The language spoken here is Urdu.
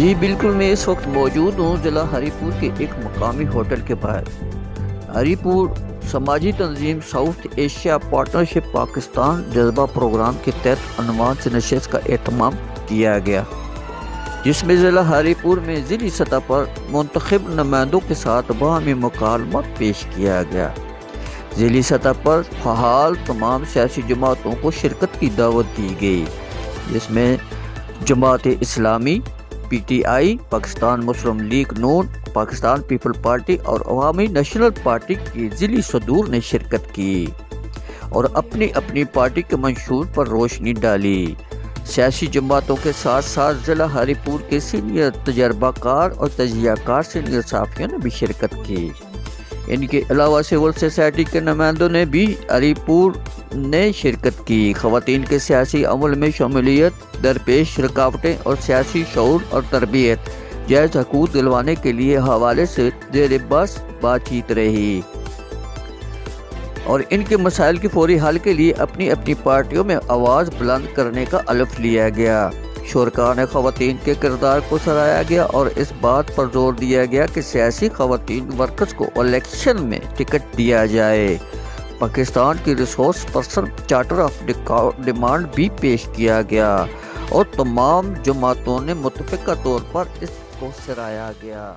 جی بالکل، میں اس وقت موجود ہوں ضلع ہری پور کے ایک مقامی ہوٹل کے باہر۔ ہری پور سماجی تنظیم ساؤتھ ایشیا پارٹنرشپ پاکستان جذبہ پروگرام کے تحت عنوان سے نشست کا اہتمام کیا گیا، جس میں ضلع ہری پور میں ضلعی سطح پر منتخب نمائندوں کے ساتھ باہمی مکالمہ پیش کیا گیا۔ ضلعی سطح پر فعال تمام سیاسی جماعتوں کو شرکت کی دعوت دی گئی، جس میں Jamaat Islami, P T I, Pakistan Muslim League Noon, Pakistan People Party اور عوامی نیشنل پارٹی کی ضلعی صدور نے شرکت کی اور اپنی اپنی پارٹی کے منشور پر روشنی ڈالی۔ سیاسی جماعتوں کے ساتھ ساتھ ضلع ہری پور کے سینئر تجربہ کار اور تجزیہ کار سینئر صحافیوں نے بھی شرکت کی۔ ان کے علاوہ سول سوسائٹی کے نمائندوں نے بھی ہری پور نے شرکت کی۔ خواتین کے سیاسی عمل میں شمولیت، درپیش رکاوٹیں اور سیاسی شعور اور تربیت جائز حقوق دلوانے کے لیے حوالے سے زیر بحث بات چیت رہی اور ان کے مسائل کے فوری حل کے لیے اپنی اپنی پارٹیوں میں آواز بلند کرنے کا حلف لیا گیا۔ شرکاء نے خواتین کے کردار کو سراہا گیا اور اس بات پر زور دیا گیا کہ سیاسی خواتین ورکرز کو الیکشن میں ٹکٹ دیا جائے۔ پاکستان کی resource person charter of demand بھی پیش کیا گیا اور تمام جماعتوں نے متفقہ طور پر اس کو سراہا گیا۔